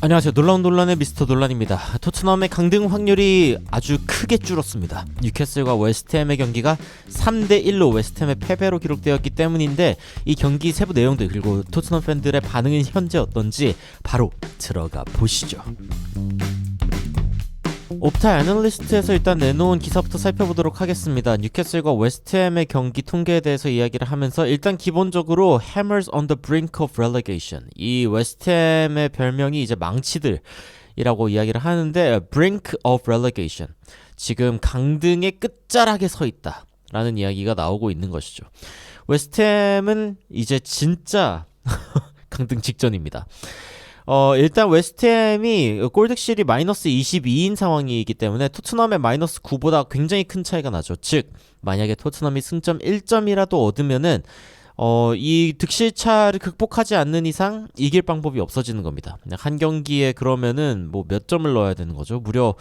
안녕하세요. 놀라운 논란의 미스터 논란입니다. 토트넘의 강등 확률이 아주 크게 줄었습니다. 뉴캐슬과 웨스트햄의 경기가 3대1로 웨스트햄의 패배로 기록되었기 때문인데 이 경기 세부 내용들 그리고 토트넘 팬들의 반응은 현재 어떤지 바로 들어가 보시죠. 옵타 애널리스트에서 일단 내놓은 기사부터 살펴보도록 하겠습니다. 뉴캐슬과 웨스트햄의 경기 통계에 대해서 이야기를 하면서 일단 기본적으로 Hammers on the brink of relegation, 이 웨스트햄의 별명이 이제 망치들이라고 이야기를 하는데 brink of relegation, 지금 강등의 끝자락에 서 있다 라는 이야기가 나오고 있는 것이죠. 웨스트햄은 이제 진짜 강등 직전입니다. 일단 웨스트햄이 골득실이 마이너스 22인 상황이기 때문에 토트넘의 마이너스 9보다 굉장히 큰 차이가 나죠. 즉 만약에 토트넘이 승점 1점이라도 얻으면은 이 득실차를 극복하지 않는 이상 이길 방법이 없어지는 겁니다. 한 경기에 그러면은 뭐 몇 점을 넣어야 되는 거죠. 무려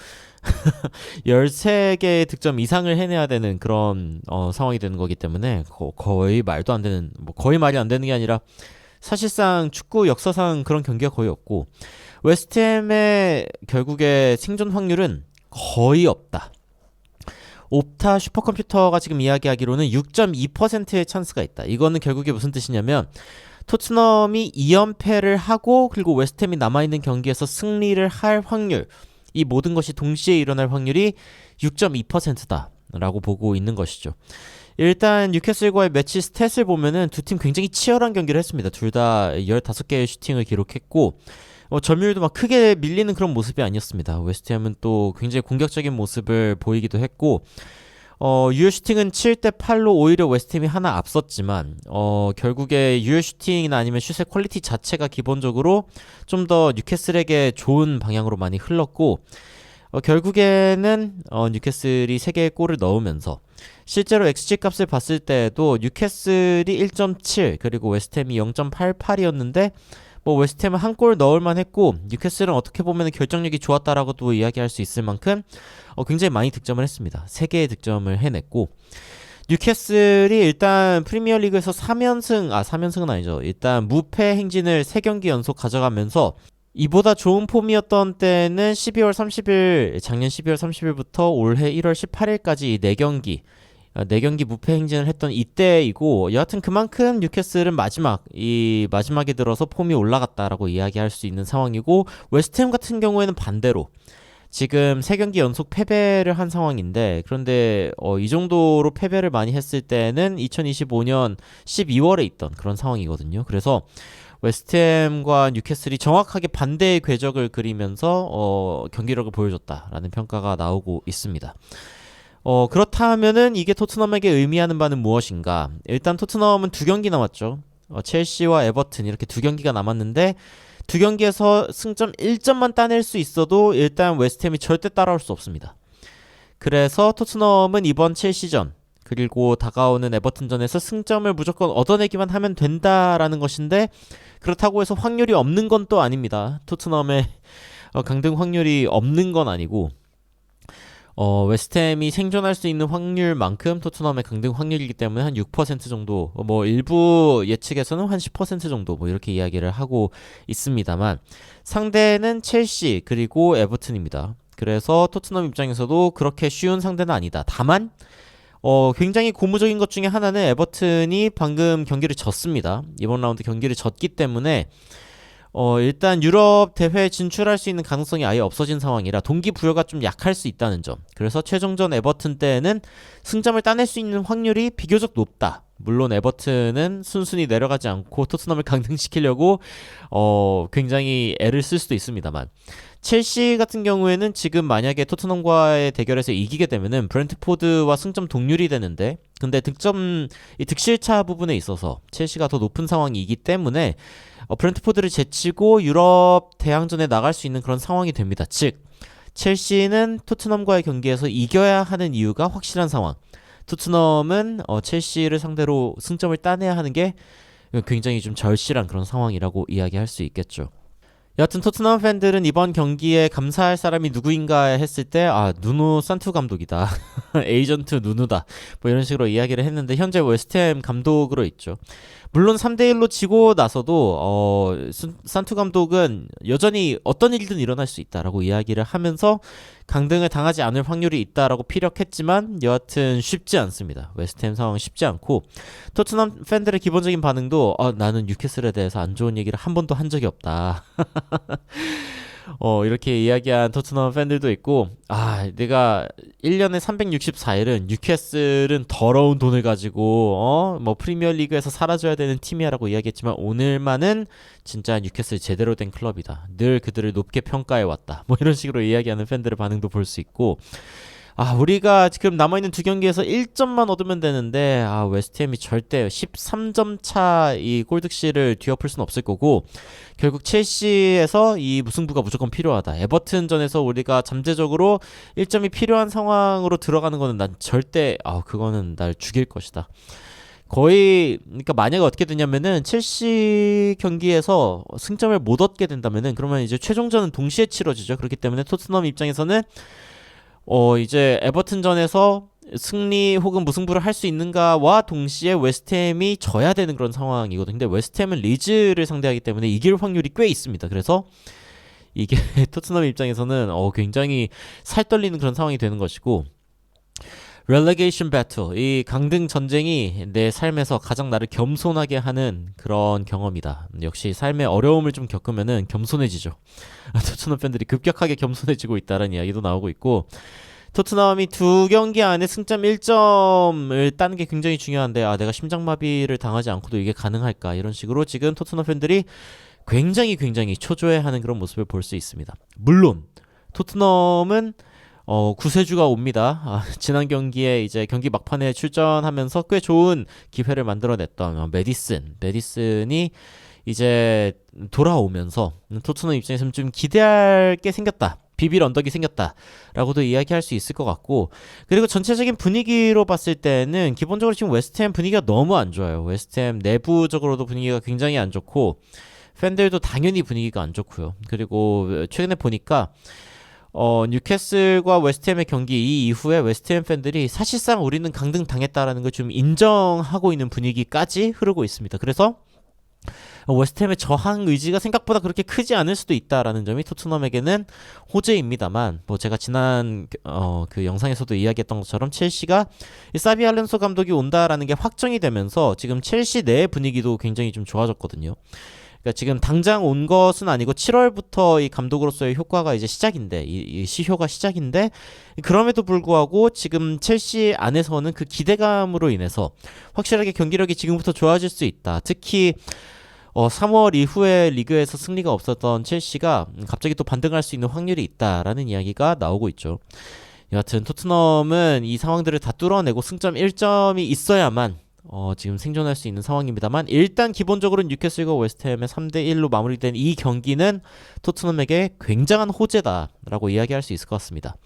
13개의 득점 이상을 해내야 되는 그런 상황이 되는 거기 때문에 거의 말도 안 되는, 뭐 거의 말이 안 되는 게 아니라 사실상 축구 역사상 그런 경기가 거의 없고, 웨스트햄의 결국에 생존 확률은 거의 없다. 옵타 슈퍼컴퓨터가 지금 이야기하기로는 6.2%의 찬스가 있다. 이거는 결국에 무슨 뜻이냐면 토트넘이 2연패를 하고 그리고 웨스트햄이 남아있는 경기에서 승리를 할 확률, 이 모든 것이 동시에 일어날 확률이 6.2%다 라고 보고 있는 것이죠. 일단 뉴캐슬과의 매치 스탯을 보면은 두 팀 굉장히 치열한 경기를 했습니다. 둘 다 15개의 슈팅을 기록했고 점유율도 막 크게 밀리는 그런 모습이 아니었습니다. 웨스트햄은 또 굉장히 공격적인 모습을 보이기도 했고 유효 슈팅은 7대8로 오히려 웨스트햄이 하나 앞섰지만 결국에 유효 슈팅이나 아니면 슛의 퀄리티 자체가 기본적으로 좀 더 뉴캐슬에게 좋은 방향으로 많이 흘렀고 결국에는 뉴캐슬이 3개의 골을 넣으면서 실제로 XG 값을 봤을 때도 뉴캐슬이 1.7 그리고 웨스트햄이 0.88이었는데 뭐 웨스트햄은 한 골 넣을만 했고 뉴캐슬은 어떻게 보면 결정력이 좋았다라고도 이야기할 수 있을 만큼 굉장히 많이 득점을 했습니다. 3개의 득점을 해냈고 뉴캐슬이 일단 프리미어리그에서 3연승은 아니죠. 일단 무패 행진을 3경기 연속 가져가면서 이보다 좋은 폼이었던 때는 12월 30일, 작년 12월 30일부터 올해 1월 18일까지 이 4경기 무패 행진을 했던 이때이고, 여하튼 그만큼 뉴캐슬은 마지막에 들어서 폼이 올라갔다라고 이야기할 수 있는 상황이고, 웨스트햄 같은 경우에는 반대로 지금 3경기 연속 패배를 한 상황인데, 그런데 이 정도로 패배를 많이 했을 때는 2025년 12월에 있던 그런 상황이거든요. 그래서 웨스트햄과 뉴캐슬이 정확하게 반대의 궤적을 그리면서 경기력을 보여줬다라는 평가가 나오고 있습니다. 그렇다면은 이게 토트넘에게 의미하는 바는 무엇인가? 일단 토트넘은 2경기 남았죠. 첼시와 에버튼 이렇게 2경기가 남았는데 2경기에서 승점 1점만 따낼 수 있어도 일단 웨스트햄이 절대 따라올 수 없습니다. 그래서 토트넘은 이번 첼시전 그리고 다가오는 에버튼전에서 승점을 무조건 얻어내기만 하면 된다라는 것인데, 그렇다고 해서 확률이 없는 건 또 아닙니다. 토트넘의 강등 확률이 없는 건 아니고 웨스트햄이 생존할 수 있는 확률만큼 토트넘의 강등 확률이기 때문에 한 6% 정도, 뭐 일부 예측에서는 한 10% 정도 뭐 이렇게 이야기를 하고 있습니다만, 상대는 첼시 그리고 에버튼입니다. 그래서 토트넘 입장에서도 그렇게 쉬운 상대는 아니다. 다만 굉장히 고무적인 것 중에 하나는 에버튼이 방금 경기를 졌습니다. 이번 라운드 경기를 졌기 때문에 일단 유럽 대회에 진출할 수 있는 가능성이 아예 없어진 상황이라 동기부여가 좀 약할 수 있다는 점. 그래서 최종전 에버튼 때에는 승점을 따낼 수 있는 확률이 비교적 높다. 물론 에버튼은 순순히 내려가지 않고 토트넘을 강등시키려고 굉장히 애를 쓸 수도 있습니다만, 첼시 같은 경우에는 지금 만약에 토트넘과의 대결에서 이기게 되면은 브렌트포드와 승점 동률이 되는데, 근데 이 득실차 부분에 있어서 첼시가 더 높은 상황이기 때문에 브렌트포드를 제치고 유럽 대항전에 나갈 수 있는 그런 상황이 됩니다. 즉 첼시는 토트넘과의 경기에서 이겨야 하는 이유가 확실한 상황. 토트넘은 첼시를 상대로 승점을 따내야 하는 게 굉장히 좀 절실한 그런 상황이라고 이야기할 수 있겠죠. 여하튼 토트넘 팬들은 이번 경기에 감사할 사람이 누구인가 했을 때 누누 산투 감독이다. 에이전트 누누다. 뭐 이런 식으로 이야기를 했는데 현재 웨스트햄 감독으로 있죠. 물론 3대1로 지고 나서도 산투 감독은 여전히 어떤 일든 일어날 수 있다라고 이야기를 하면서 강등을 당하지 않을 확률이 있다라고 피력했지만 여하튼 쉽지 않습니다. 웨스트햄 상황 쉽지 않고 토트넘 팬들의 기본적인 반응도 나는 뉴캐슬에 대해서 안 좋은 얘기를 한 번도 한 적이 없다. 이렇게 이야기한 토트넘 팬들도 있고, 내가 1년에 364일은 뉴캐슬은 더러운 돈을 가지고 뭐 프리미어리그에서 사라져야 되는 팀이야라고 이야기했지만 오늘만은 진짜 뉴캐슬 제대로 된 클럽이다. 늘 그들을 높게 평가해 왔다. 뭐 이런 식으로 이야기하는 팬들의 반응도 볼 수 있고, 우리가 지금 남아있는 두 경기에서 1점만 얻으면 되는데 웨스트햄이 절대 13점 차 이 골득실을 뒤엎을 수는 없을 거고 결국 첼시에서 이 무승부가 무조건 필요하다. 에버튼전에서 우리가 잠재적으로 1점이 필요한 상황으로 들어가는 거는 난 절대 그거는 날 죽일 것이다. 거의 그러니까 만약에 어떻게 되냐면은 첼시 경기에서 승점을 못 얻게 된다면은 그러면 이제 최종전은 동시에 치러지죠. 그렇기 때문에 토트넘 입장에서는 이제 에버튼전에서 승리 혹은 무승부를 할 수 있는가와 동시에 웨스트햄이 져야 되는 그런 상황이거든요. 근데 웨스트햄은 리즈를 상대하기 때문에 이길 확률이 꽤 있습니다. 그래서 이게 토트넘 입장에서는 굉장히 살 떨리는 그런 상황이 되는 것이고 relegation battle, 이 강등 전쟁이 내 삶에서 가장 나를 겸손하게 하는 그런 경험이다. 역시 삶의 어려움을 좀 겪으면은 겸손해지죠. 토트넘 팬들이 급격하게 겸손해지고 있다는 이야기도 나오고 있고 토트넘이 두 경기 안에 승점 1점을 따는 게 굉장히 중요한데 내가 심장마비를 당하지 않고도 이게 가능할까 이런 식으로 지금 토트넘 팬들이 굉장히 초조해하는 그런 모습을 볼 수 있습니다. 물론 토트넘은 구세주가 옵니다. 지난 경기에 이제 경기 막판에 출전하면서 꽤 좋은 기회를 만들어냈던 메디슨이 이제 돌아오면서 토트넘 입장에서는 좀 기대할 게 생겼다. 비빌 언덕이 생겼다라고도 이야기할 수 있을 것 같고 그리고 전체적인 분위기로 봤을 때는 기본적으로 지금 웨스트햄 분위기가 너무 안 좋아요. 웨스트햄 내부적으로도 분위기가 굉장히 안 좋고 팬들도 당연히 분위기가 안 좋고요. 그리고 최근에 보니까 뉴캐슬과 웨스트햄의 경기 이 이후에 웨스트햄 팬들이 사실상 우리는 강등 당했다라는 걸 좀 인정하고 있는 분위기까지 흐르고 있습니다. 그래서 웨스트햄의 저항 의지가 생각보다 그렇게 크지 않을 수도 있다라는 점이 토트넘에게는 호재입니다만 제가 지난 그 영상에서도 이야기했던 것처럼 첼시가 사비 알론소 감독이 온다라는 게 확정이 되면서 지금 첼시 내 분위기도 굉장히 좀 좋아졌거든요. 그러니까 지금 당장 온 것은 아니고 7월부터 이 감독으로서의 효과가 이제 시작인데 이 시효가 시작인데 그럼에도 불구하고 지금 첼시 안에서는 그 기대감으로 인해서 확실하게 경기력이 지금부터 좋아질 수 있다. 특히 3월 이후에 리그에서 승리가 없었던 첼시가 갑자기 또 반등할 수 있는 확률이 있다라는 이야기가 나오고 있죠. 여하튼 토트넘은 이 상황들을 다 뚫어내고 승점 1점이 있어야만 지금 생존할 수 있는 상황입니다만 일단 기본적으로 뉴캐슬과 웨스트햄의 3대1로 마무리된 이 경기는 토트넘에게 굉장한 호재다라고 이야기할 수 있을 것 같습니다.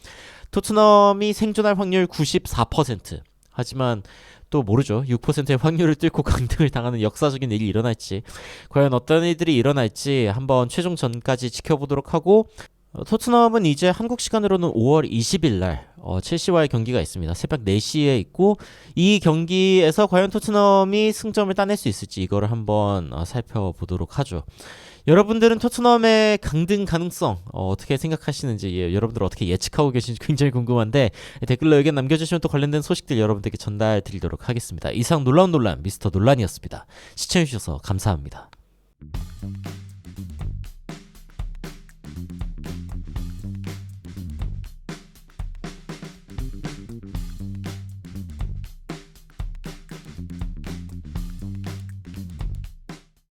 토트넘이 생존할 확률 94%. 하지만 또 모르죠. 6%의 확률을 뚫고 강등을 당하는 역사적인 일이 일어날지 과연 어떤 일들이 일어날지 한번 최종전까지 지켜보도록 하고 토트넘은 이제 한국 시간으로는 5월 20일 날 첼시와의 경기가 있습니다. 새벽 4시에 있고 이 경기에서 과연 토트넘이 승점을 따낼 수 있을지 이거를 한번 살펴보도록 하죠. 여러분들은 토트넘의 강등 가능성 어떻게 생각하시는지 여러분들 어떻게 예측하고 계신지 굉장히 궁금한데 댓글로 의견 남겨주시면 또 관련된 소식들 여러분들께 전달 드리도록 하겠습니다. 이상 놀라운 논란 미스터 논란이었습니다. 시청해주셔서 감사합니다.